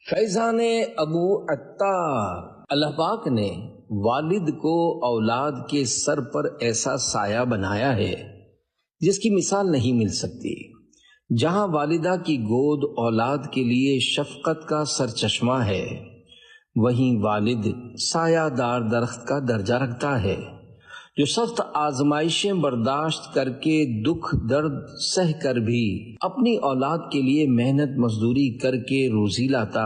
فیضان ابو عطار، اللہ پاک نے والد کو اولاد کے سر پر ایسا سایہ بنایا ہے جس کی مثال نہیں مل سکتی۔ جہاں والدہ کی گود اولاد کے لیے شفقت کا سرچشمہ ہے، وہیں والد سایہ دار درخت کا درجہ رکھتا ہے جو سخت آزمائشیں برداشت کر کے، دکھ درد سہ کر بھی اپنی اولاد کے لیے محنت مزدوری کر کے روزی لاتا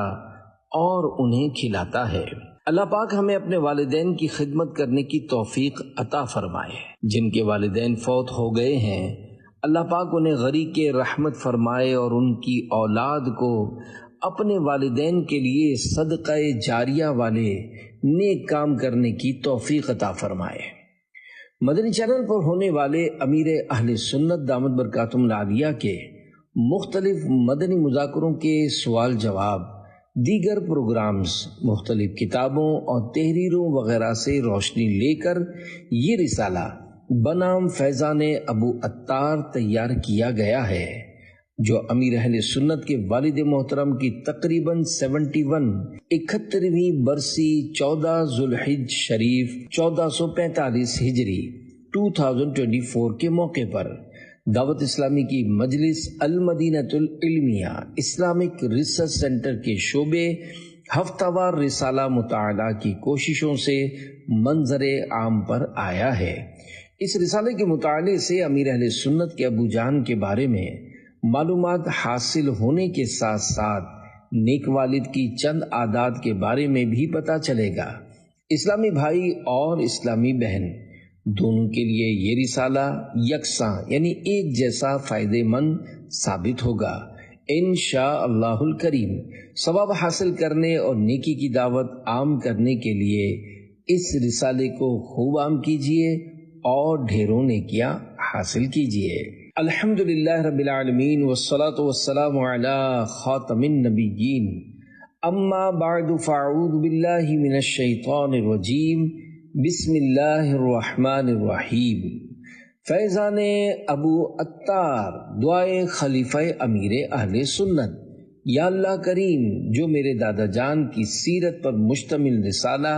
اور انہیں کھلاتا ہے۔ اللہ پاک ہمیں اپنے والدین کی خدمت کرنے کی توفیق عطا فرمائے۔ جن کے والدین فوت ہو گئے ہیں، اللہ پاک انہیں غریق رحمت فرمائے اور ان کی اولاد کو اپنے والدین کے لیے صدقہ جاریہ والے نیک کام کرنے کی توفیق عطا فرمائے۔ مدنی چینل پر ہونے والے امیر اہل سنت دامت برکاتہم العالیہ کے مختلف مدنی مذاکروں کے سوال جواب، دیگر پروگرامز مختلف کتابوں اور تحریروں وغیرہ سے روشنی لے کر یہ رسالہ بنام فیضان ابو عطار تیار کیا گیا ہے، جو امیر اہل سنت کے والد محترم کی تقریباً 71ویں برسی 14 ذوالحج شریف 1445 ہجری 2024 کے موقع پر دعوت اسلامی کی مجلس المدینۃ العلمیہ اسلامک ریسرچ سینٹر کے شعبے ہفتہ وار رسالہ مطالعہ کی کوششوں سے منظر عام پر آیا ہے۔ اس رسالے کے مطالعے سے امیر اہل سنت کے ابو جان کے بارے میں معلومات حاصل ہونے کے ساتھ ساتھ نیک والد کی چند عادات کے بارے میں بھی پتہ چلے گا۔ اسلامی بھائی اور اسلامی بہن دونوں کے لیے یہ رسالہ یکساں یعنی ایک جیسا فائدہ مند ثابت ہوگا۔ انشاءاللہ الکریم ثواب حاصل کرنے اور نیکی کی دعوت عام کرنے کے لیے اس رسالے کو خوب عام کیجیے اور ڈھیروں نیکیاں حاصل کیجیے۔ الحمدللہ رب العالمین والصلاة والسلام علی خاتم النبیین، اما بعد فاعوذ باللہ من الشیطان الرجیم، بسم اللہ الرحمن الرحیم۔ فیضان ابو عطار، دعائے خلیفہ امیر اہل سنت۔ یا اللہ کریم، جو میرے دادا جان کی سیرت پر مشتمل رسالہ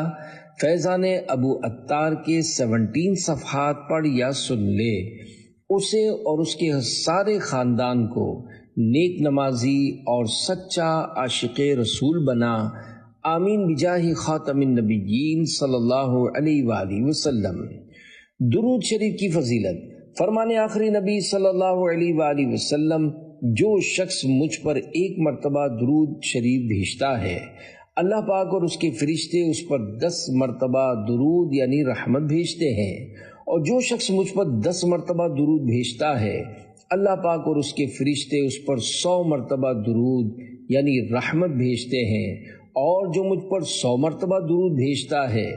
فیضان ابو عطار کے 17 صفحات پڑھ یا سن لے، اسے اور اس کے سارے خاندان کو نیک نمازی اور سچا عاشق رسول بنا، آمین بجاہ خاتم النبیین صلی اللہ علیہ وآلہ وسلم۔ درود شریف کی فضیلت، فرمان آخری نبی صلی اللہ علیہ وآلہ وسلم، جو شخص مجھ پر ایک مرتبہ درود شریف بھیجتا ہے، اللہ پاک اور اس کے فرشتے اس پر 10 مرتبہ درود یعنی رحمت بھیجتے ہیں، اور جو شخص مجھ پر 10 مرتبہ درود بھیجتا ہے، اللہ پاک اور اس کے فرشتے اس پر 100 مرتبہ درود یعنی رحمت بھیجتے ہیں، اور جو مجھ پر 100 مرتبہ درود بھیجتا ہے،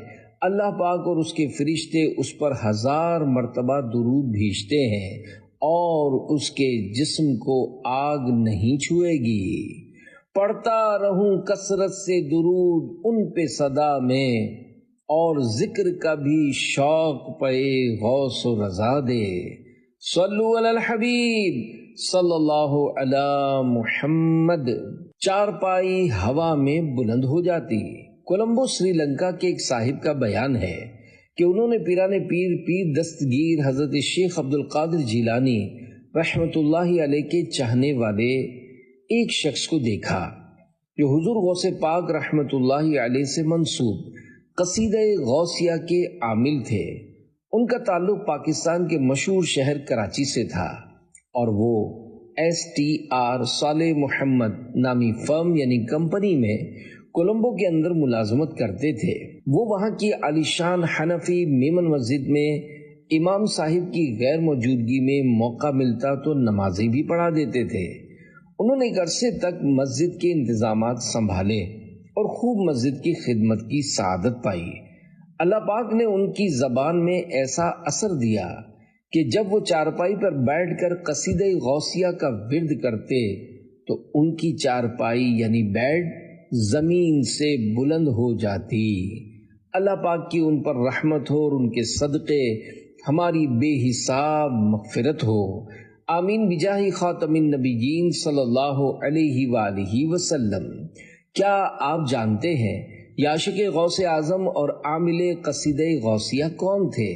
اللہ پاک اور اس کے فرشتے اس پر 1000 مرتبہ درود بھیجتے ہیں، اور اس کے جسم کو آگ نہیں چھوئے گی۔ پڑھتا رہوں کثرت سے درود ان پہ صدا میں، اور ذکر کا بھی شوق پہ غوث و رضا دے۔ صلو علی الحبیب صلی اللہ علی محمد۔ چارپائی ہوا میں بلند ہو جاتی۔ کولمبو سری لنکا کے ایک صاحب کا بیان ہے کہ انہوں نے پیران پیر دستگیر حضرت شیخ عبد القادر جیلانی رحمت اللہ علیہ کے چاہنے والے ایک شخص کو دیکھا جو حضور غوث پاک رحمت اللہ علیہ سے منسوب قصیدہ غوثیہ کے عامل تھے۔ ان کا تعلق پاکستان کے مشہور شہر کراچی سے تھا، اور وہ STR صالح محمد نامی فرم یعنی کمپنی میں کولمبو کے اندر ملازمت کرتے تھے۔ وہ وہاں کی عالیشان حنفی میمن مسجد میں امام صاحب کی غیر موجودگی میں موقع ملتا تو نمازیں بھی پڑھا دیتے تھے۔ انہوں نے ایک عرصے تک مسجد کے انتظامات سنبھالے اور خوب مسجد کی خدمت کی سعادت پائی۔ اللہ پاک نے ان کی زبان میں ایسا اثر دیا کہ جب وہ چارپائی پر بیٹھ کر قصیدہ غوثیہ کا ورد کرتے تو ان کی چارپائی یعنی بیڈ زمین سے بلند ہو جاتی۔ اللہ پاک کی ان پر رحمت ہو اور ان کے صدقے ہماری بے حساب مغفرت ہو، آمین بجاہ خاتم النبیین صلی اللہ علیہ وآلہ وسلم۔ کیا آپ جانتے ہیں عاشق غوث اعظم اور عامل قصیدہ غوثیہ کون تھے؟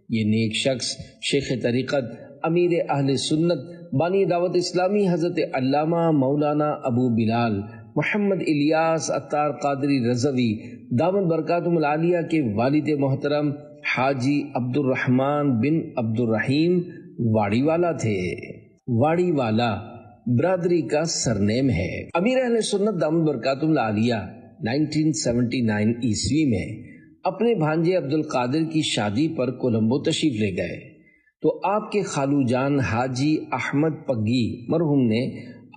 یہ نیک شخص شیخ طریقت امیر اہل سنت بانی دعوت اسلامی حضرت علامہ مولانا ابو بلال محمد الیاس عطار قادری رضوی دامت برکاتہم العالیہ کے والد محترم حاجی عبد الرحمن بن عبد الرحیم واڑی والا تھے۔ واڑی والا برادری کا سرنیم ہے۔ امیر اہل سنت دامت برکاتہم العالیہ 1979 عیسوی میں اپنے بھانجے عبد القادر کی شادی پر کولمبو تشریف لے گئے تو آپ کے خالو جان حاجی احمد پگی مرحوم نے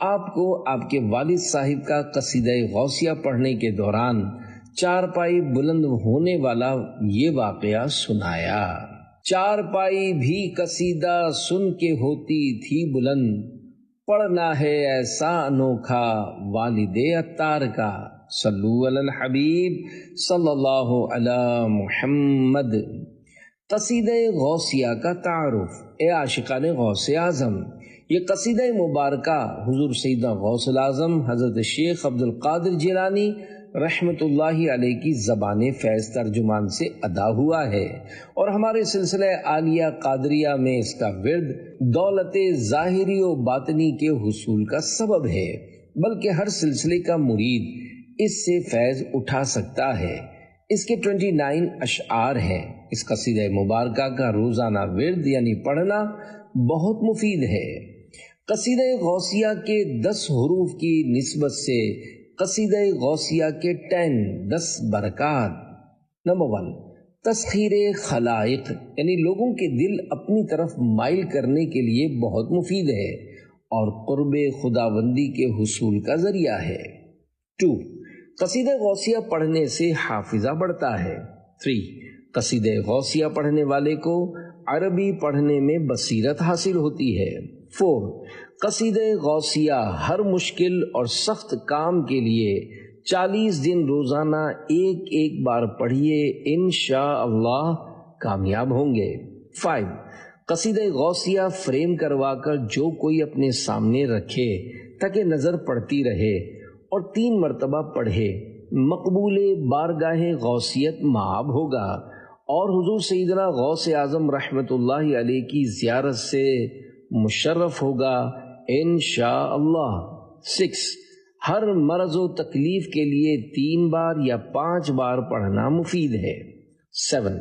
آپ کو آپ کے والد صاحب کا قصیدہ غوثیہ پڑھنے کے دوران چارپائی بلند ہونے والا یہ واقعہ سنایا۔ چارپائی بھی قصیدہ سن کے ہوتی تھی بلند، پڑھنا ہے ایسا انوکھا والد عطار کا، صلو علی الحبیب صلی اللہ علی محمد۔ قصیدہ غوثیہ کا تعارف۔ اے عاشقان غوث اعظم، یہ قصیدہ مبارکہ حضور سیدنا غوث الاعظم حضرت شیخ عبد القادر جیلانی رحمت اللہ علیہ کی زبان فیض ترجمان سے ادا ہوا ہے، اور ہمارے سلسلہ عالیہ قادریہ میں اس کا ورد دولت ظاہری و باطنی کے حصول کا سبب ہے، بلکہ ہر سلسلے کا مرید اس سے فیض اٹھا سکتا ہے۔ اس کے 29 اشعار ہیں۔ اس قصیدہ مبارکہ کا روزانہ ورد یعنی پڑھنا بہت مفید ہے۔ قصیدہ غوثیہ کے 10 حروف کی نسبت سے قصیدہ غوثیہ کے 10 برکات۔ نمبر 1، تسخیر خلائق یعنی لوگوں کے دل اپنی طرف مائل کرنے کے لیے بہت مفید ہے اور قرب خداوندی کے حصول کا ذریعہ ہے۔ 2، قصیدہ غوثیہ پڑھنے سے حافظہ بڑھتا ہے۔ 3، قصیدہ غوثیہ پڑھنے والے کو عربی پڑھنے میں بصیرت حاصل ہوتی ہے۔ 4، قصیدہ غوثیہ ہر مشکل اور سخت کام کے لیے 40 دن روزانہ ایک بار پڑھیے، انشاءاللہ کامیاب ہوں گے۔ 5، قصیدہ غوثیہ فریم کروا کر جو کوئی اپنے سامنے رکھے تاکہ نظر پڑتی رہے اور 3 مرتبہ پڑھے، مقبول بارگاہ غوثیت مآب ہوگا اور حضور سیدنا غوث اعظم رحمت اللہ علیہ کی زیارت سے مشرف ہوگا انشاءاللہ۔ 6، ہر مرض و تکلیف کے لیے 3 بار یا 5 بار پڑھنا مفید ہے۔ 7،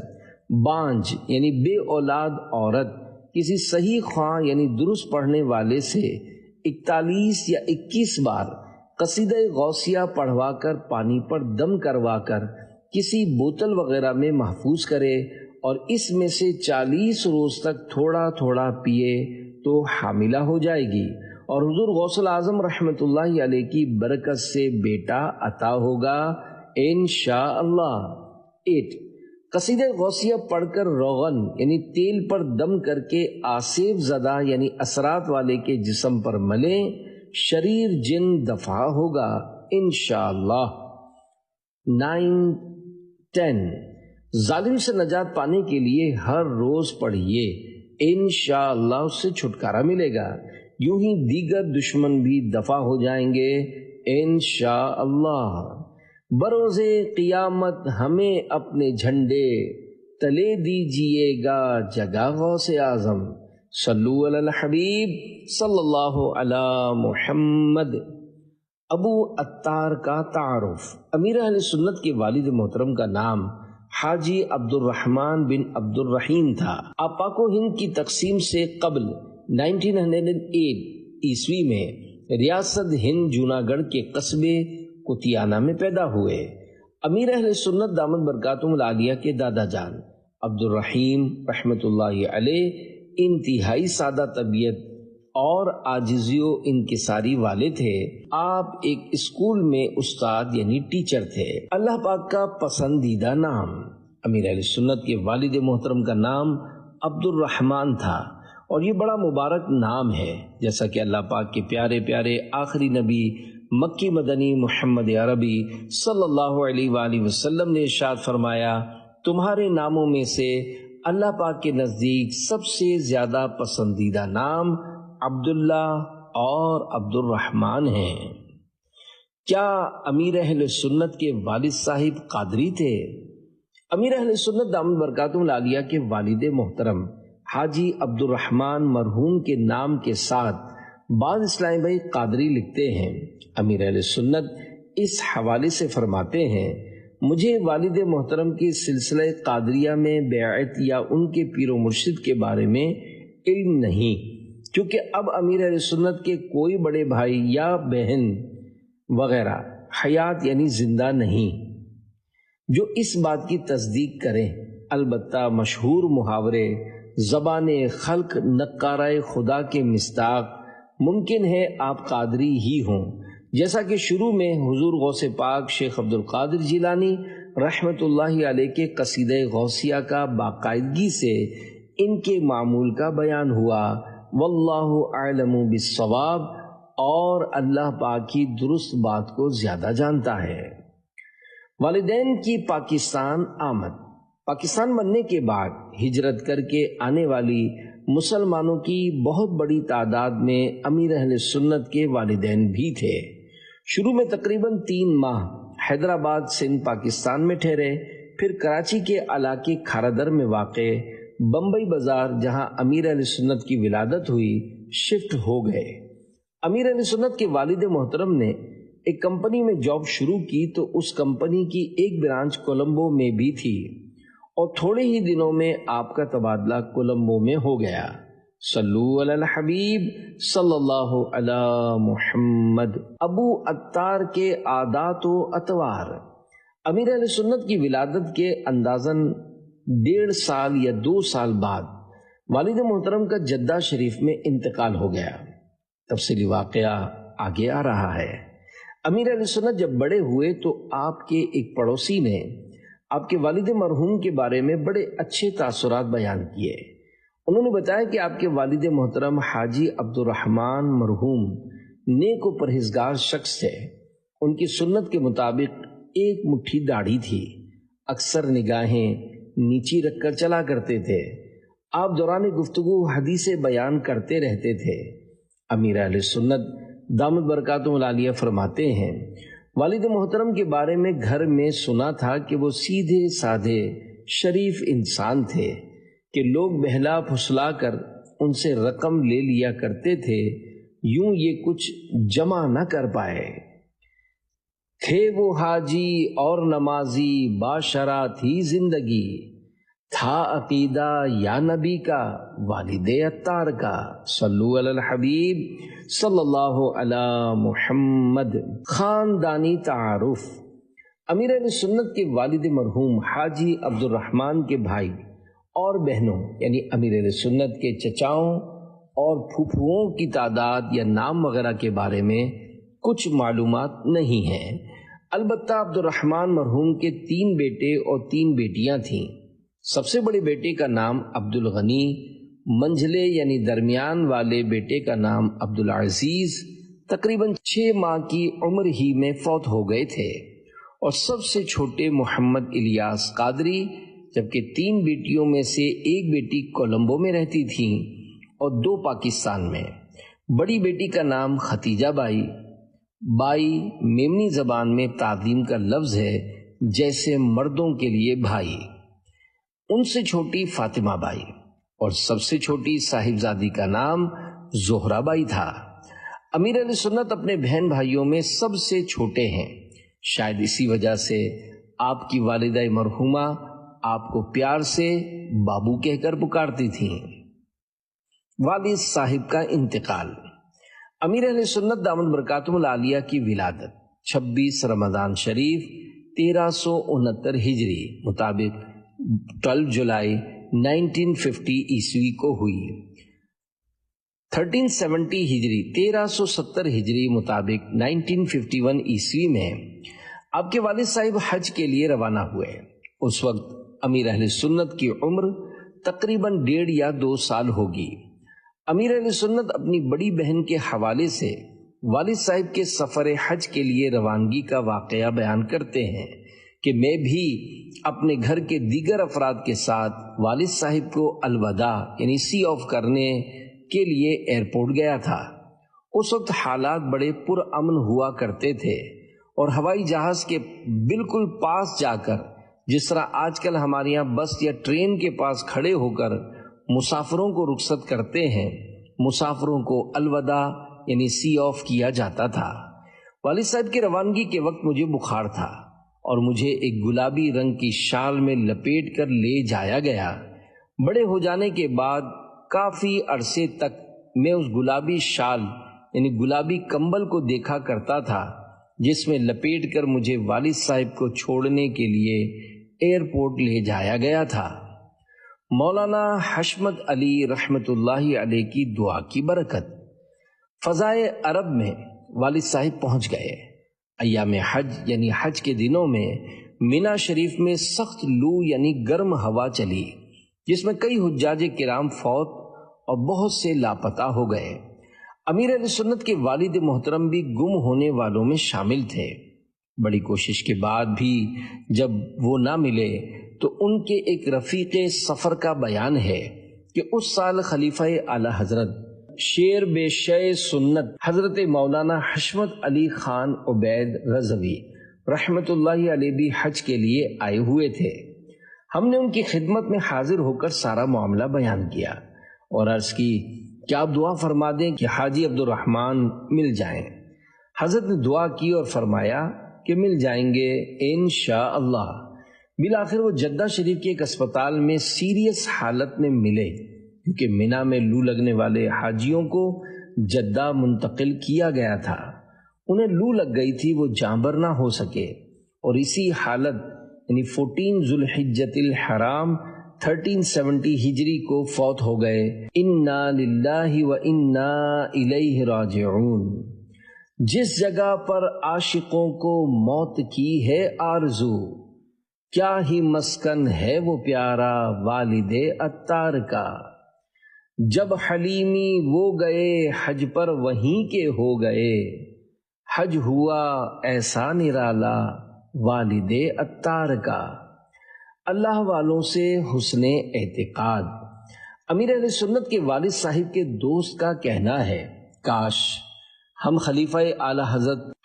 بانجھ یعنی بے اولاد عورت کسی صحیح خواں یعنی درست پڑھنے والے سے 41 یا 21 بار قصیدہ غوثیہ پڑھوا کر پانی پر دم کروا کر کسی بوتل وغیرہ میں محفوظ کرے اور اس میں سے 40 روز تک تھوڑا تھوڑا پیے تو حاملہ ہو جائے گی اور حضور غوث الاعظم رحمت اللہ علیہ کی برکت سے بیٹا عطا ہوگا انشاءاللہ۔ 8، قصیدہ غوثیہ پڑھ کر روغن یعنی تیل پر دم کر کے آسیب زدہ یعنی اثرات والے کے جسم پر ملیں، شریر جن دفع ہوگا انشاءاللہ۔ 9، 10، ظالم سے نجات پانے کے لیے ہر روز پڑھیے، انشاءاللہ اس سے چھٹکارا ملے گا، یوں ہی دیگر دشمن بھی دفع ہو جائیں گے انشاءاللہ۔ بروز قیامت ہمیں اپنے جھنڈے تلے دیجیے گا جگہ غوث اعظم، صلو علی الحبیب صلی اللہ علی محمد۔ ابو عطار کا تعارف۔ امیر اہل سنت کے والد محترم کا نام حاجی عبد الرحمن بن عبد الرحیم تھا۔ آپ پاک و ہند کی تقسیم سے قبل 1908 عیسوی میں ریاست ہند جوناگڑھ کے قصبے کتیانہ میں پیدا ہوئے۔ امیر اہل سنت دامت برکاتہم العالیہ کے دادا جان عبد الرحیم رحمت اللہ علیہ انتہائی سادہ طبیعت اور عاجزی و انکساری والے تھے۔ آپ ایک اسکول میں استاد یعنی ٹیچر تھے۔ اللہ پاک کا پسندیدہ نام۔ امیر اہل سنت کے والد محترم کا نام عبد الرحمن تھا اور یہ بڑا مبارک نام ہے، جیسا کہ اللہ پاک کے پیارے پیارے آخری نبی مکی مدنی محمد عربی صلی اللہ علیہ وآلہ وسلم نے ارشاد فرمایا، تمہارے ناموں میں سے اللہ پاک کے نزدیک سب سے زیادہ پسندیدہ نام عبداللہ اور عبد الرحمن ہیں۔ کیا امیر اہل سنت کے والد صاحب قادری تھے؟ امیر اہل سنت دامت برکاتہ العالیہ کے والد محترم حاجی عبد الرحمن مرحوم کے نام کے ساتھ بعض اسلامی بھائی قادری لکھتے ہیں۔ امیر اہل سنت اس حوالے سے فرماتے ہیں، مجھے والد محترم کی سلسلہ قادریہ میں بیعت یا ان کے پیر و مرشد کے بارے میں علم نہیں، کیونکہ اب امیر اہل سنت کے کوئی بڑے بھائی یا بہن وغیرہ حیات یعنی زندہ نہیں جو اس بات کی تصدیق کریں۔ البتہ مشہور محاورے زبان خلق نقارہ خدا کے مصداق ممکن ہے آپ قادری ہی ہوں، جیسا کہ شروع میں حضور غوث پاک شیخ عبد القادر جیلانی رحمت اللہ علیہ کے قصیدہ غوثیہ کا باقاعدگی سے ان کے معمول کا بیان ہوا، واللہ اعلم بالصواب، اور اللہ پاک ہی درست بات کو زیادہ جانتا ہے۔ والدین کی پاکستان آمد۔ پاکستان بننے کے بعد ہجرت کر کے آنے والی مسلمانوں کی بہت بڑی تعداد میں امیر اہل سنت کے والدین بھی تھے۔ شروع میں تقریباً 3 ماہ حیدرآباد سندھ پاکستان میں ٹھہرے، پھر کراچی کے علاقے کھارادر میں واقع بمبئی بازار جہاں امیر اہل سنت کی ولادت ہوئی شفٹ ہو گئے۔ امیر اہل سنت کے والد محترم نے ایک کمپنی میں جاب شروع کی تو اس کمپنی کی ایک برانچ کولمبو میں بھی تھی، اور تھوڑے ہی دنوں میں آپ کا تبادلہ کولمبو میں ہو گیا۔ صلو علی الحبیب صلی اللہ علی محمد۔ ابو عطار کے عادات و اطوار۔ امیر اہل سنت کی ولادت کے اندازاً 1.5 سال یا 2 سال بعد والد محترم کا جدہ شریف میں انتقال ہو گیا۔ تفصیلی واقعہ آگے آ رہا ہے۔ امیر اہل سنت جب بڑے ہوئے تو آپ کے ایک پڑوسی نے آپ کے والد مرحوم کے بارے میں بڑے اچھے تاثرات بیان کیے۔ انہوں نے بتایا کہ آپ کے والد محترم حاجی عبد الرحمن مرحوم نیک و پرہیزگار شخص تھے۔ ان کی سنت کے مطابق ایک مٹھی داڑھی تھی، اکثر نگاہیں نیچی رکھ کر چلا کرتے تھے، آپ دوران گفتگو حدیث بیان کرتے رہتے تھے۔ امیر اہل سنت دامت برکاتہ العالیہ فرماتے ہیں، والد محترم کے بارے میں گھر میں سنا تھا کہ وہ سیدھے سادھے شریف انسان تھے کہ لوگ بہلا پھسلا کر ان سے رقم لے لیا کرتے تھے، یوں یہ کچھ جمع نہ کر پائے تھے۔ وہ حاجی اور نمازی باشرا تھی زندگی، تھا عقیدہ یا نبی کا والد عطار کا۔ صلو علی الحبیب صلی اللہ علی محمد۔ خاندانی تعارف۔ امیر اہل سنت کے والد مرحوم حاجی عبد الرحمن کے بھائی اور بہنوں یعنی امیر اہل سنت کے چچاؤں اور پھوپھوؤں کی تعداد یا نام وغیرہ کے بارے میں کچھ معلومات نہیں ہیں۔ البتہ عبد الرحمن مرحوم کے 3 بیٹے اور 3 بیٹیاں تھیں۔ سب سے بڑے بیٹے کا نام عبد الغنی، منجھلے یعنی درمیان والے بیٹے کا نام عبد العزیز تقریباً 6 ماہ کی عمر ہی میں فوت ہو گئے تھے، اور سب سے چھوٹے محمد الیاس قادری، جبکہ 3 بیٹیوں میں سے ایک بیٹی کولمبو میں رہتی تھی اور 2 پاکستان میں۔ بڑی بیٹی کا نام ختیجہ بائی۔ بائی میمنی زبان میں تعظیم کا لفظ ہے، جیسے مردوں کے لیے بھائی۔ ان سے چھوٹی فاطمہ بائی، اور سب سے چھوٹی صاحبزادی کا نام زہرہ بائی تھا۔ امیر علیہ سنت اپنے بہن بھائیوں میں سب سے چھوٹے ہیں، شاید اسی وجہ سے آپ کی والدہ مرحومہ آپ کو پیار سے بابو کہہ کر پکارتی تھیں۔ والد صاحب کا انتقال۔ امیر اہل سنت دامت برکاتہ العالیہ کی ولادت 26 رمضان شریف 1369 ہجری مطابق 12 جولائی 1950 عیسوی کو ہوئی۔ 1370 ہجری 1370 ہجری مطابق 1951 عیسوی میں آپ کے والد صاحب حج کے لیے روانہ ہوئے۔ اس وقت امیر اہل سنت کی عمر تقریباً 1.5 یا 2 سال ہوگی۔ امیر اہل سنت اپنی بڑی بہن کے حوالے سے والد صاحب کے سفر حج کے لیے روانگی کا واقعہ بیان کرتے ہیں کہ میں بھی اپنے گھر کے دیگر افراد کے ساتھ والد صاحب کو الوداع یعنی سی آف کرنے کے لیے ایئرپورٹ گیا تھا۔ اس وقت حالات بڑے پرامن ہوا کرتے تھے، اور ہوائی جہاز کے بالکل پاس جا کر، جس طرح آج کل ہمارے یہاں بس یا ٹرین کے پاس کھڑے ہو کر مسافروں کو رخصت کرتے ہیں، مسافروں کو الوداع یعنی سی آف کیا جاتا تھا۔ والد صاحب کی روانگی کے وقت مجھے بخار تھا اور مجھے ایک گلابی رنگ کی شال میں لپیٹ کر لے جایا گیا۔ بڑے ہو جانے کے بعد کافی عرصے تک میں اس گلابی شال یعنی گلابی کمبل کو دیکھا کرتا تھا جس میں لپیٹ کر مجھے والد صاحب کو چھوڑنے کے لیے ایئرپورٹ لے جایا گیا تھا۔ مولانا حشمت علی رحمت اللہ علیہ کی دعا کی برکت، فضائے عرب میں والد صاحب پہنچ گئے۔ ایام حج یعنی حج کے دنوں میں مینا شریف میں سخت لو یعنی گرم ہوا چلی، جس میں کئی حجاج کرام فوت اور بہت سے لاپتہ ہو گئے۔ امیر اہل سنت کے والد محترم بھی گم ہونے والوں میں شامل تھے۔ بڑی کوشش کے بعد بھی جب وہ نہ ملے تو ان کے ایک رفیق سفر کا بیان ہے کہ اس سال خلیفہ اعلی حضرت شیر بے شے سنت حضرت مولانا حشمت علی خان عبید رضوی رحمت اللہ علیہ بھی حج کے لیے آئے ہوئے تھے۔ ہم نے ان کی خدمت میں حاضر ہو کر سارا معاملہ بیان کیا اور عرض کی کہ آپ دعا فرما دیں کہ حاجی عبد الرحمن مل جائیں۔ حضرت نے دعا کی اور فرمایا کہ مل جائیں گے انشاءاللہ۔ بالآخر وہ جدہ شریف کے ایک اسپتال میں سیریس حالت میں ملے، کیونکہ مینا میں لو لگنے والے حاجیوں کو جدہ منتقل کیا گیا تھا۔ انہیں لو لگ گئی تھی، وہ جانبر نہ ہو سکے اور اسی حالت یعنی 14 ذوالحجۃ الحرام 1370 ہجری کو فوت ہو گئے۔ انا للہ و انا الیہ راجعون۔ جس جگہ پر عاشقوں کو موت کی ہے آرزو، کیا ہی مسکن ہے وہ پیارا والد عطار کا۔ جب حلیمی وہ گئے حج پر وہیں کے ہو گئے، حج ہوا ایسا نرالا والد عطار کا۔ اللہ والوں سے حسن اعتقاد۔ امیر اہل سنت کے والد صاحب کے دوست کا کہنا ہے، کاش ہم خلیفہ اعلی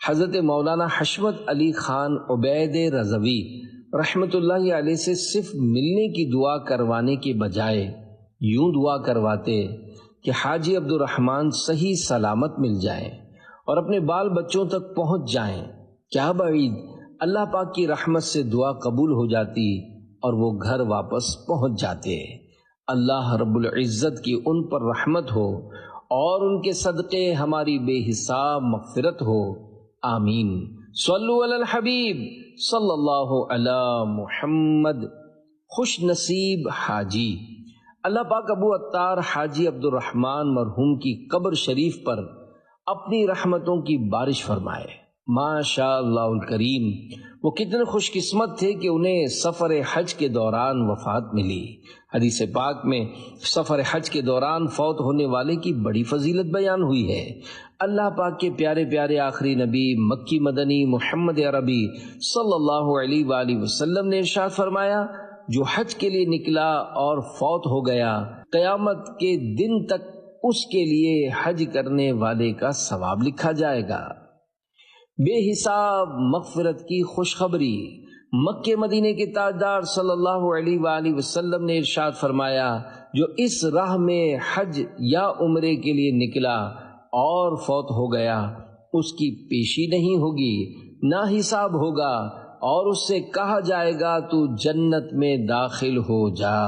حضرت مولانا حشمت علی خان عبید رضوی رحمت اللہ علیہ سے صرف ملنے کی دعا کروانے کے بجائے یوں دعا کرواتے کہ حاجی عبد الرحمن صحیح سلامت مل جائیں اور اپنے بال بچوں تک پہنچ جائیں۔ کیا بعید، اللہ پاک کی رحمت سے دعا قبول ہو جاتی اور وہ گھر واپس پہنچ جاتے۔ اللہ رب العزت کی ان پر رحمت ہو اور ان کے صدقے ہماری بے حساب مغفرت ہو، آمین۔ صلو علی الحبیب صلی اللہ علی محمد۔ خوش نصیب حاجی، اللہ پاک ابو عطار حاجی عبد الرحمن مرحوم کی قبر شریف پر اپنی رحمتوں کی بارش فرمائے۔ ماشاء اللہ الکریم، وہ کتنے خوش قسمت تھے کہ انہیں سفر حج کے دوران وفات ملی۔ حدیث پاک میں سفر حج کے دوران فوت ہونے والے کی بڑی فضیلت بیان ہوئی ہے۔ اللہ پاک کے پیارے پیارے آخری نبی مکی مدنی محمد عربی صلی اللہ علیہ وآلہ وسلم نے ارشاد فرمایا، جو حج کے لیے نکلا اور فوت ہو گیا، قیامت کے دن تک اس کے لیے حج کرنے والے کا ثواب لکھا جائے گا۔ بے حساب مغفرت کی خوشخبری۔ مکہ مدینے کے تاجدار صلی اللہ علیہ وآلہ وسلم نے ارشاد فرمایا، جو اس راہ میں حج یا عمرے کے لیے نکلا اور فوت ہو گیا، اس کی پیشی نہیں ہوگی، نہ حساب ہوگا، اور اس سے کہا جائے گا تو جنت میں داخل ہو جا۔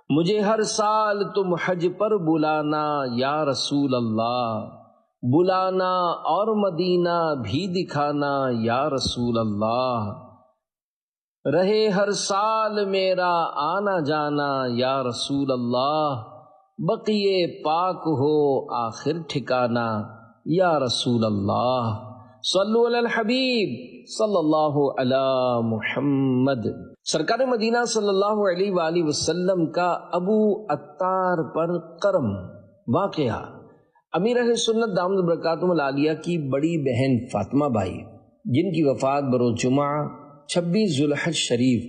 مجھے ہر سال تم حج پر بلانا یا رسول اللہ، بلانا اور مدینہ بھی دکھانا یا رسول اللہ، رہے ہر سال میرا آنا جانا یا رسول اللہ، بقیے پاک ہو آخر ٹھکانا یا رسول اللہ۔ صلو علی الحبیب صلی اللہ علی محمد۔ سرکار مدینہ صلی اللہ علیہ وآلہ وسلم کا ابو عطار پر کرم۔ واقعہ، امیر اہل سنت دامت برکاتہم العالیہ کی بڑی بہن فاطمہ بائی، جن کی وفات بروز جمعہ 26 ذوالحج شریف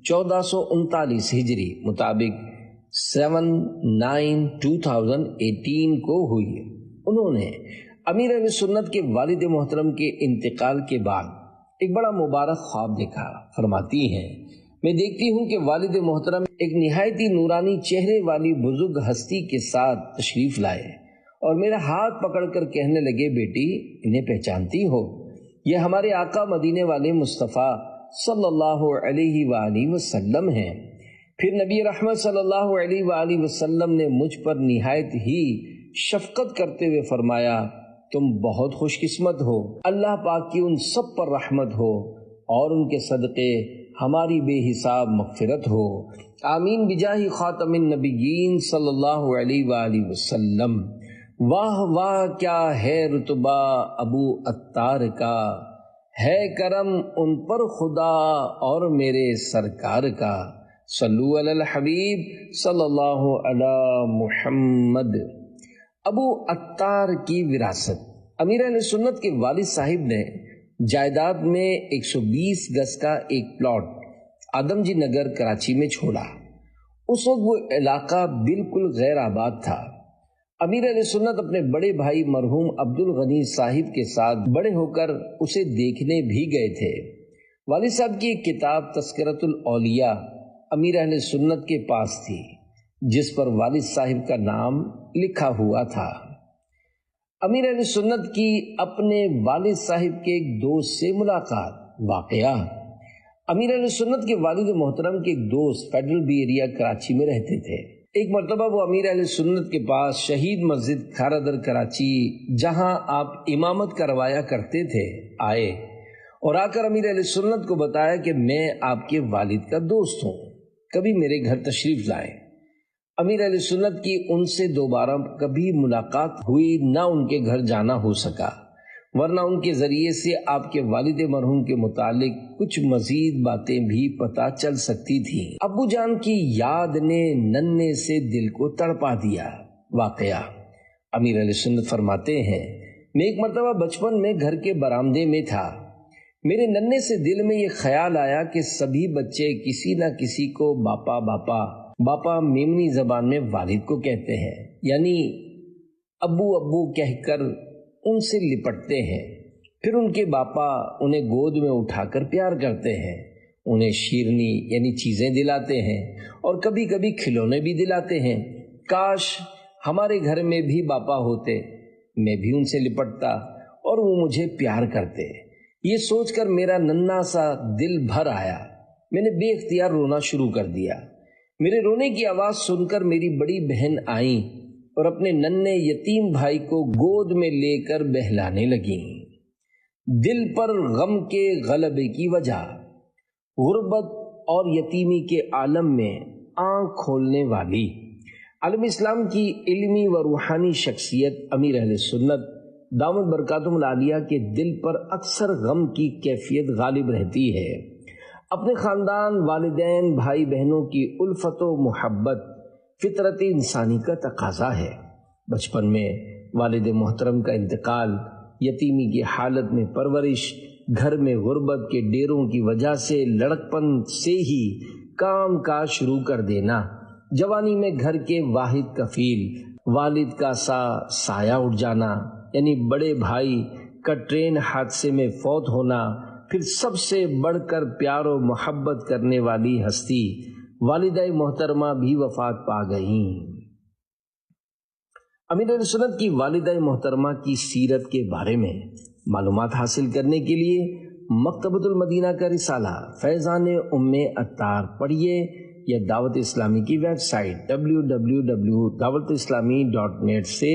1439 ہجری مطابق 7/9/2018 کو ہوئی، انہوں نے امیر اہل سنت کے والد محترم کے انتقال کے بعد ایک بڑا مبارک خواب دیکھا۔ فرماتی ہیں، میں دیکھتی ہوں کہ والد محترم ایک نہایتی نورانی چہرے والی بزرگ ہستی کے ساتھ تشریف لائے اور میرا ہاتھ پکڑ کر کہنے لگے، بیٹی انہیں پہچانتی ہو؟ یہ ہمارے آقا مدینے والے مصطفیٰ صلی اللہ علیہ وآلہ وسلم ہیں۔ پھر نبی رحمت صلی اللہ علیہ وآلہ وسلم نے مجھ پر نہایت ہی شفقت کرتے ہوئے فرمایا، تم بہت خوش قسمت ہو، اللہ پاک کی ان سب پر رحمت ہو اور ان کے صدقے ہماری بے حساب مغفرت ہو، آمین بجاہ خاتم النبیین صلی اللہ علیہ وآلہ وسلم۔ واہ واہ کیا ہے رتبہ ابو عطار کا، ہے کرم ان پر خدا اور میرے سرکار کا، صلو علی الحبیب صلی اللہ علی محمد۔ ابو عطار کی وراثت۔ امیر اہل سنت کے والد صاحب نے جائیداد میں 120 گز کا ایک پلاٹ آدم جی نگر کراچی میں چھوڑا۔ اس وقت وہ علاقہ بالکل غیر آباد تھا۔ امیر اہل سنت اپنے بڑے بھائی مرحوم عبد الغنی صاحب کے ساتھ بڑے ہو کر اسے دیکھنے بھی گئے تھے۔ والد صاحب کی ایک کتاب تذکرۃ الاولیاء امیر اہل سنت کے پاس تھی، جس پر والد صاحب کا نام لکھا ہوا تھا۔ امیر اہل سنت کی اپنے والد صاحب کے ایک دوست سے ملاقات۔ واقعہ، امیر اہل سنت کے والد محترم کے ایک دوست فیڈرل بی ایریا کراچی میں رہتے تھے۔ ایک مرتبہ وہ امیر اہل سنت کے پاس شہید مسجد کھارا در کراچی، جہاں آپ امامت کروایا کرتے تھے، آئے اور آ کر امیر اہل سنت کو بتایا کہ میں آپ کے والد کا دوست ہوں، کبھی میرے گھر تشریف لائیں۔ امیر اہل سنت کی ان سے دوبارہ کبھی ملاقات ہوئی نہ ان کے گھر جانا ہو سکا، ورنہ ان کے ذریعے سے آپ کے والد مرحوم کے متعلق کچھ مزید باتیں بھی پتہ چل سکتی تھیں۔ ابو جان کی یاد نے ننھے سے دل کو تڑپا دیا۔ واقعہ، امیر علیہ سنت فرماتے ہیں، میں ایک مرتبہ بچپن میں گھر کے برآمدے میں تھا، میرے ننھے سے دل میں یہ خیال آیا کہ سبھی بچے کسی نہ کسی کو باپا باپا باپا میمنی زبان میں والد کو کہتے ہیں، یعنی ابو ابو کہہ کر ان سے لپٹتے ہیں، پھر ان کے باپا انہیں گود میں اٹھا کر پیار کرتے ہیں، انہیں شیرنی یعنی چیزیں دلاتے ہیں اور کبھی کبھی کھلونے بھی دلاتے ہیں۔ کاش ہمارے گھر میں بھی باپا ہوتے، میں بھی ان سے لپٹتا اور وہ مجھے پیار کرتے۔ یہ سوچ کر میرا ننھا سا دل بھر آیا، میں نے بے اختیار رونا شروع کر دیا۔ میرے رونے کی آواز سن کر میری بڑی بہن آئیں اور اپنے ننھے یتیم بھائی کو گود میں لے کر بہلانے لگیں۔ دل پر غم کے غلبے کی وجہ، غربت اور یتیمی کے عالم میں آنکھ کھولنے والی عالم اسلام کی علمی و روحانی شخصیت امیر اہل سنت دامت برکاتہم العالیہ کے دل پر اکثر غم کی کیفیت غالب رہتی ہے۔ اپنے خاندان، والدین، بھائی بہنوں کی الفت و محبت فطرت انسانی کا تقاضا ہے۔ بچپن میں والد محترم کا انتقال، یتیمی کی حالت میں پرورش، گھر میں غربت کے ڈیروں کی وجہ سے لڑکپن سے ہی کام کاج شروع کر دینا، جوانی میں گھر کے واحد کفیل والد کا سایہ اٹھ جانا، یعنی بڑے بھائی کا ٹرین حادثے میں فوت ہونا، پھر سب سے بڑھ کر پیار و محبت کرنے والی ہستی والدہ محترمہ بھی وفات پا گئیں۔ امیر اہل سنت کی والدہ محترمہ کی سیرت کے بارے میں معلومات حاصل کرنے کے لیے مکتبۃ المدینہ کا رسالہ فیضان ام عطار پڑھیے یا دعوت اسلامی کی ویب سائٹ www.dawatIslami.net سے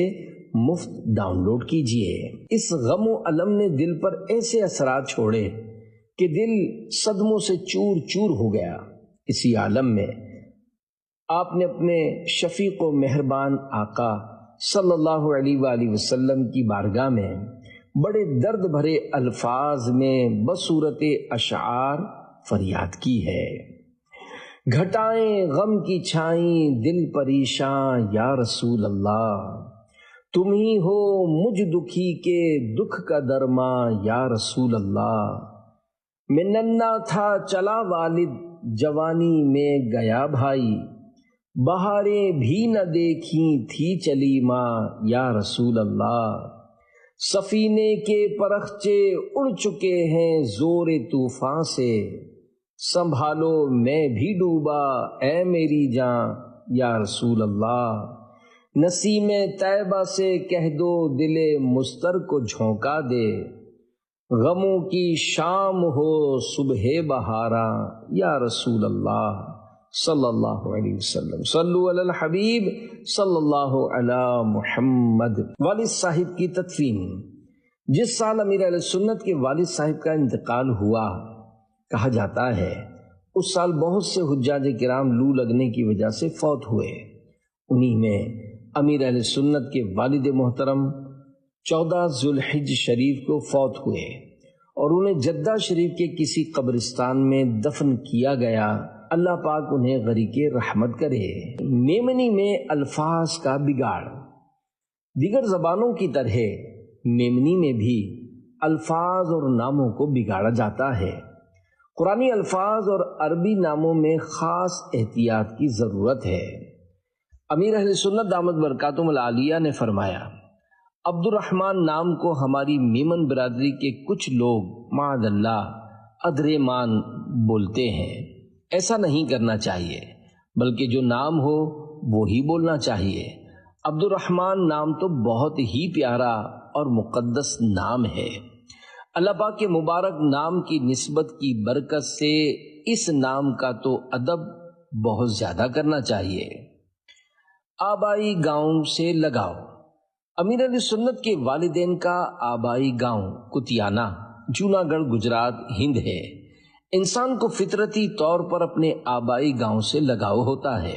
مفت ڈاؤن لوڈ کیجیے۔ اس غم و الم نے دل پر ایسے اثرات چھوڑے کہ دل صدموں سے چور چور ہو گیا۔ اسی عالم میں آپ نے اپنے شفیق و مہربان آقا صلی اللہ علیہ وآلہ وسلم کی بارگاہ میں بڑے درد بھرے الفاظ میں بصورت اشعار فریاد کی ہے۔ گھٹائیں غم کی چھائیں دل پریشاں یا رسول اللہ، تم ہی ہو مجھ دکھی کے دکھ کا درماں یا رسول اللہ۔ میں ننھا تھا چلا والد جوانی میں گیا بھائی، بہاریں بھی نہ دیکھی تھی چلی ماں یا رسول اللہ۔ سفینے کے پرخچے اڑ چکے ہیں زور طوفان سے، سنبھالو میں بھی ڈوبا اے میری جان یا رسول اللہ۔ نسیم طیبہ سے کہہ دو دل مضطر کو جھونکا دے، غموں کی شام ہو صبح بہارا یا رسول اللہ صلی اللہ علیہ وسلم۔ صلو علی الحبیب صلی اللہ علی محمد۔ والد صاحب کی تدفین۔ جس سال امیر اہل سنت کے والد صاحب کا انتقال ہوا، کہا جاتا ہے اس سال بہت سے حجاج کرام لو لگنے کی وجہ سے فوت ہوئے۔ انہی میں امیر اہل سنت کے والد محترم 14 ذوالحج شریف کو فوت ہوئے اور انہیں جدہ شریف کے کسی قبرستان میں دفن کیا گیا۔ اللہ پاک انہیں غریق رحمت کرے۔ میمنی میں الفاظ کا بگاڑ۔ دیگر زبانوں کی طرح میمنی میں بھی الفاظ اور ناموں کو بگاڑا جاتا ہے۔ قرآنی الفاظ اور عربی ناموں میں خاص احتیاط کی ضرورت ہے۔ امیر اہل سنت دامت برکاتہم العالیہ نے فرمایا، عبد الرحمن نام کو ہماری میمن برادری کے کچھ لوگ معاذ اللہ ادریمان بولتے ہیں۔ ایسا نہیں کرنا چاہیے، بلکہ جو نام ہو وہی بولنا چاہیے۔ عبد الرحمن نام تو بہت ہی پیارا اور مقدس نام ہے۔ اللہ پاک کے مبارک نام کی نسبت کی برکت سے اس نام کا تو ادب بہت زیادہ کرنا چاہیے۔ آبائی گاؤں سے لگاؤ۔ امیر علیہ سنت کے والدین کا آبائی گاؤں کتیانہ، جوناگڑھ، گجرات، ہند ہے۔ انسان کو فطرتی طور پر اپنے آبائی گاؤں سے لگاؤ ہوتا ہے۔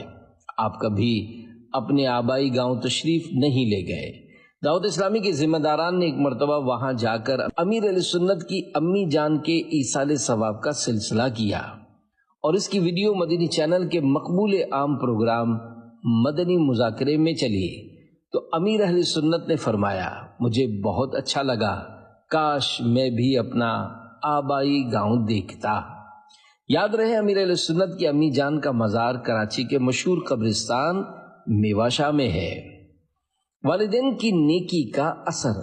آپ کبھی اپنے آبائی گاؤں تشریف نہیں لے گئے۔ دعوت اسلامی کے ذمہ داران نے ایک مرتبہ وہاں جا کر امیر علیہ سنت کی امی جان کے ایصال ثواب کا سلسلہ کیا اور اس کی ویڈیو مدنی چینل کے مقبول عام پروگرام مدنی مذاکرے میں چلی تو امیر اہل سنت نے فرمایا، مجھے بہت اچھا لگا، کاش میں بھی اپنا آبائی گاؤں دیکھتا۔ یاد رہے امیر اہل سنت کی امی جان کا مزار کراچی کے مشہور قبرستان میوہ شاہ میں ہے۔ والدین کی نیکی کا اثر۔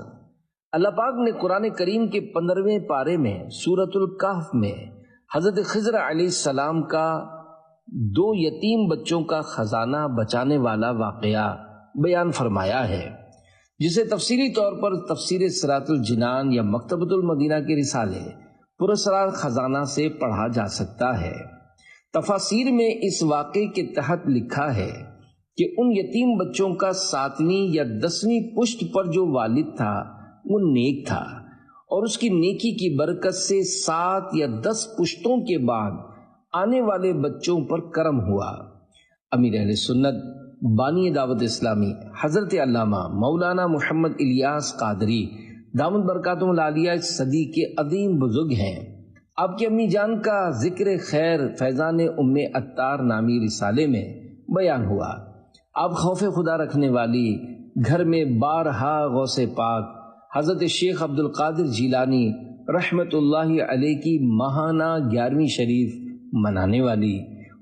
اللہ پاک نے قرآن کریم کے 15ویں پارے میں سورۃ الکہف میں حضرت خضر علیہ السلام کا 2 یتیم بچوں کا خزانہ بچانے والا واقعہ بیان فرمایا ہے، جسے تفصیلی طور پر تفسیر صراط الجنان یا مکتبۃ المدینہ کے رسالے پراسرار خزانہ سے پڑھا جا سکتا ہے۔ تفاسیر میں اس واقعے کے تحت لکھا ہے کہ ان یتیم بچوں کا 7ویں یا 10ویں پشت پر جو والد تھا وہ نیک تھا اور اس کی نیکی کی برکت سے 7 یا 10 پشتوں کے بعد آنے والے بچوں پر کرم ہوا۔ امیر اہل سنت بانی دعوت اسلامی حضرت علامہ مولانا محمد الیاس قادری دامت برکاتہم العالیہ اس صدی کے عظیم بزرگ ہیں۔ آپ کی امی جان کا ذکر خیر فیضان ام عطار نامی رسالے میں بیان ہوا۔ آپ خوف خدا رکھنے والی، گھر میں بارہا غوث پاک حضرت شیخ عبد القادر جیلانی رحمت اللہ علیہ کی ماہانہ 11ویں شریف منانے والی،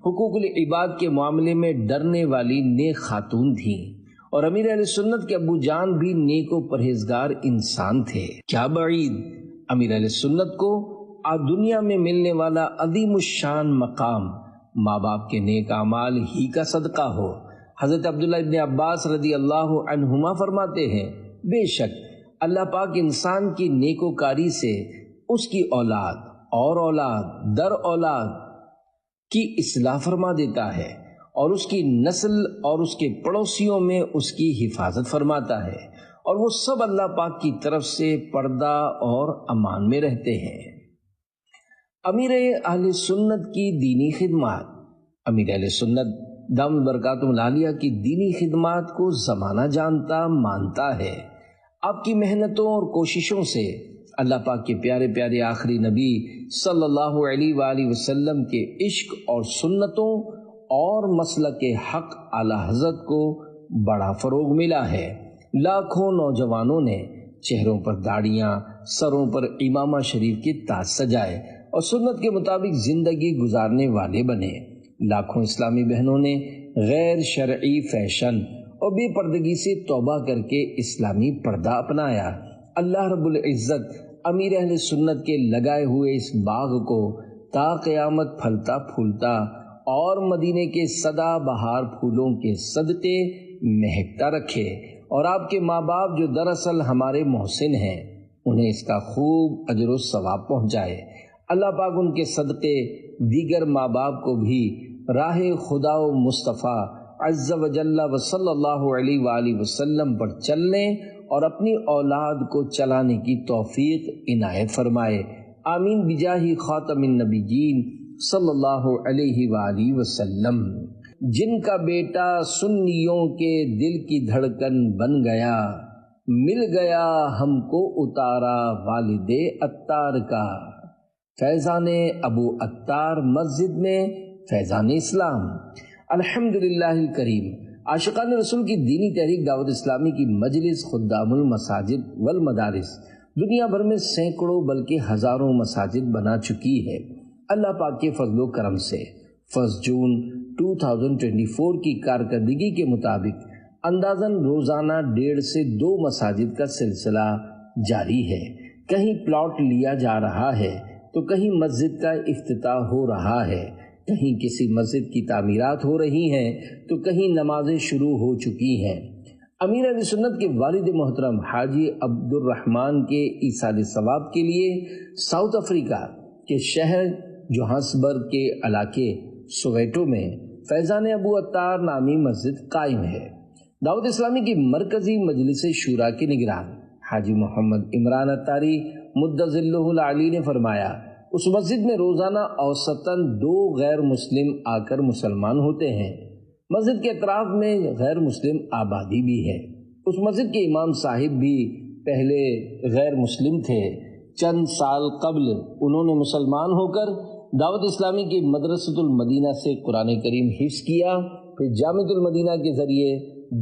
حقوق العباد کے معاملے میں ڈرنے والی نیک خاتون تھیں اور امیر اہل سنت کے ابو جان بھی نیک و پرہیزگار انسان تھے۔ کیا بعید امیر اہل سنت کو دنیا میں ملنے والا عظیم الشان مقام ماں باپ کے نیک اعمال ہی کا صدقہ ہو۔ حضرت عبداللہ ابن عباس رضی اللہ عنہما فرماتے ہیں، بے شک اللہ پاک انسان کی نیکوکاری سے اس کی اولاد اور اولاد در اولاد کی اصلاح فرما دیتا ہے اور اس کی نسل اور اس کے پڑوسیوں میں اس کی حفاظت فرماتا ہے اور وہ سب اللہ پاک کی طرف سے پردہ اور امان میں رہتے ہیں۔ امیر اہل سنت کی دینی خدمات۔ امیر اہل سنت دامت برکاتہم العالیہ کی دینی خدمات کو زمانہ جانتا مانتا ہے۔ آپ کی محنتوں اور کوششوں سے اللہ پاک کے پیارے پیارے آخری نبی صلی اللہ علیہ وآلہ وسلم کے عشق اور سنتوں اور مسلک حق اعلی حضرت کو بڑا فروغ ملا ہے۔ لاکھوں نوجوانوں نے چہروں پر داڑیاں، سروں پر امامہ شریف کے تاج سجائے اور سنت کے مطابق زندگی گزارنے والے بنے۔ لاکھوں اسلامی بہنوں نے غیر شرعی فیشن اور بے پردگی سے توبہ کر کے اسلامی پردہ اپنایا۔ اللہ رب العزت امیر اہل سنت کے لگائے ہوئے اس باغ کو تا قیامت پھلتا پھولتا اور مدینے کے سدا بہار پھولوں کے صدقے مہکتا رکھے، اور آپ کے ماں باپ جو دراصل ہمارے محسن ہیں انہیں اس کا خوب اجر و ثواب پہنچائے۔ اللہ پاک ان کے صدقے دیگر ماں باپ کو بھی راہ خدا و مصطفیٰ عز و جل و صلی اللہ علیہ وآلہ وسلم پر چلنے اور اپنی اولاد کو چلانے کی توفیق عنایت فرمائے، آمین بجاہ خاتم النبیین صلی اللہ علیہ وآلہ وسلم۔ جن کا بیٹا سنیوں کے دل کی دھڑکن بن گیا، مل گیا ہم کو اتارا والد عطار کا، فیضان ابو عطار مسجد میں فیضان اسلام۔ الحمدللہ الکریم، عاشقان رسول کی دینی تحریک دعوت اسلامی کی مجلس خدام المساجد والمدارس دنیا بھر میں سینکڑوں بلکہ ہزاروں مساجد بنا چکی ہے۔ اللہ پاک کے فضل و کرم سے 1 جون 2024 کی کارکردگی کے مطابق اندازاً روزانہ 1.5 سے 2 مساجد کا سلسلہ جاری ہے۔ کہیں پلاٹ لیا جا رہا ہے تو کہیں مسجد کا افتتاح ہو رہا ہے، کہیں کسی مسجد کی تعمیرات ہو رہی ہیں تو کہیں نمازیں شروع ہو چکی ہیں۔ امیر اہل سنت کے والد محترم حاجی عبد الرحمن کے ایصال ثواب کے لیے ساؤتھ افریقہ کے شہر جوہانسبرگ کے علاقے سوویٹو میں فیضان ابو عطار نامی مسجد قائم ہے۔ دعوت اسلامی کی مرکزی مجلس شورا کے نگران حاجی محمد عمران عطاری مدظلہ العلی نے فرمایا، اس مسجد میں روزانہ اوسطاً 2 غیر مسلم آ کر مسلمان ہوتے ہیں۔ مسجد کے اطراف میں غیر مسلم آبادی بھی ہے۔ اس مسجد کے امام صاحب بھی پہلے غیر مسلم تھے، چند سال قبل انہوں نے مسلمان ہو کر دعوت اسلامی کی مدرسۃ المدینہ سے قرآن کریم حفظ کیا، پھر جامعۃ المدینہ کے ذریعے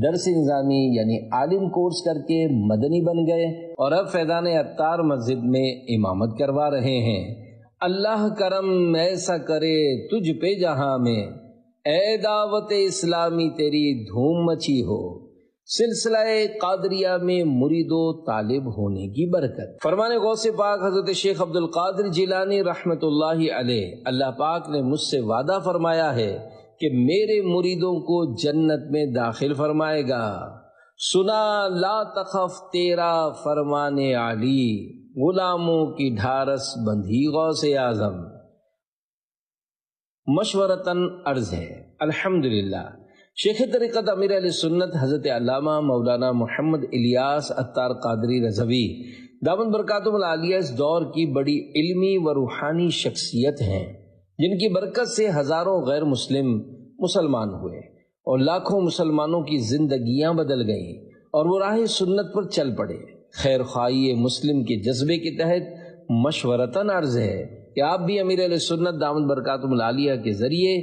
درس نظامی یعنی عالم کورس کر کے مدنی بن گئے اور اب فیضان عطار مسجد میں امامت کروا رہے ہیں۔ اللہ کرم ایسا کرے تجھ پہ جہاں میں، اے دعوت اسلامی تیری دھوم مچی ہو، سلسلہ قادریہ میں مرید و طالب ہونے کی برکت۔ فرمان غوث پاک حضرت شیخ عبد القادر جیلانی رحمۃ اللہ علیہ، اللہ پاک نے مجھ سے وعدہ فرمایا ہے کہ میرے مریدوں کو جنت میں داخل فرمائے گا۔ سنا لا تخف تیرا فرمان علی، غلاموں کی ڈھارس بندھی غوث اعظم۔ مشورتاً عرض ہے، الحمدللہ شیخ طریقت امیر اہل سنت حضرت علامہ مولانا محمد الیاس عطار قادری رضوی دامت برکاتہم العالیہ اس دور کی بڑی علمی و روحانی شخصیت ہیں، جن کی برکت سے ہزاروں غیر مسلم مسلمان ہوئے اور لاکھوں مسلمانوں کی زندگیاں بدل گئیں اور وہ راہ سنت پر چل پڑے۔ خیر خواہی مسلم کے جذبے کے تحت مشورتاً عرض ہے کہ آپ بھی امیر اہل سنت دامت برکاتہم العالیہ کے ذریعے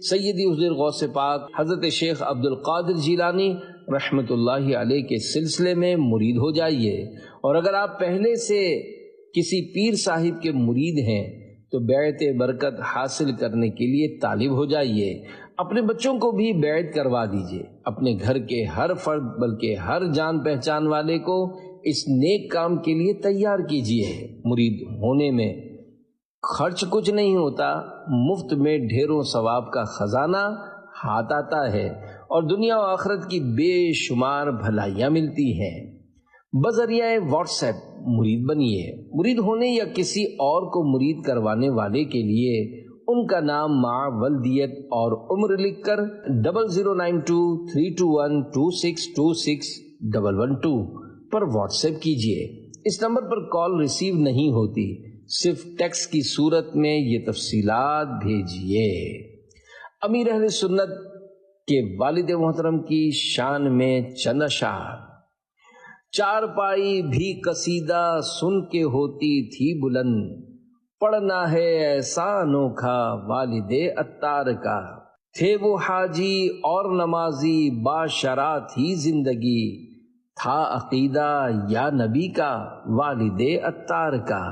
سیدی حضور غوث پاک حضرت شیخ عبد القادر جیلانی رحمۃ اللہ علیہ کے سلسلے میں مرید ہو جائیے، اور اگر آپ پہلے سے کسی پیر صاحب کے مرید ہیں تو بیعت برکت حاصل کرنے کے لیے طالب ہو جائیے۔ اپنے بچوں کو بھی بیعت کروا دیجیے، اپنے گھر کے ہر فرد بلکہ ہر جان پہچان والے کو اس نیک کام کے لیے تیار کیجیے۔ مرید ہونے میں خرچ کچھ نہیں ہوتا، مفت میں ڈھیروں ثواب کا خزانہ ہاتھ آتا ہے اور دنیا و آخرت کی بے شمار بھلائیاں ملتی ہیں۔ بذریعہ واٹس ایپ مرید بنیے۔ مرید ہونے یا کسی اور کو مرید کروانے والے کے لیے ان کا نام مع ولدیت اور عمر لکھ کر 00923212626112 پر واٹس ایپ کیجیے۔ اس نمبر پر کال ریسیو نہیں ہوتی، صرف ٹیکسٹ کی صورت میں یہ تفصیلات بھیجیے۔ امیر اہل سنت کے والد محترم کی شان میں چند اشعار۔ چار پائی بھی قصیدہ سن کے ہوتی تھی بلند، پڑھنا ہے ایسا انوکھا والد عطار کا، تھے وہ حاجی اور نمازی باشرا تھی زندگی، تھا عقیدہ یا نبی کا والد عطار کا،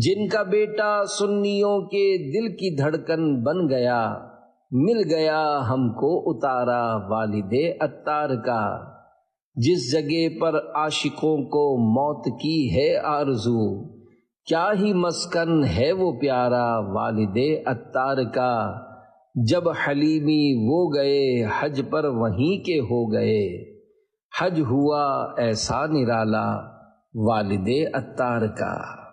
جن کا بیٹا سنیوں کے دل کی دھڑکن بن گیا، مل گیا ہم کو اتارا والد عطار کا، جس جگہ پر عاشقوں کو موت کی ہے آرزو، کیا ہی مسکن ہے وہ پیارا والد عطار کا، جب حلیمی وہ گئے حج پر وہیں کے ہو گئے، حج ہوا ایسا نرالا والد عطار کا۔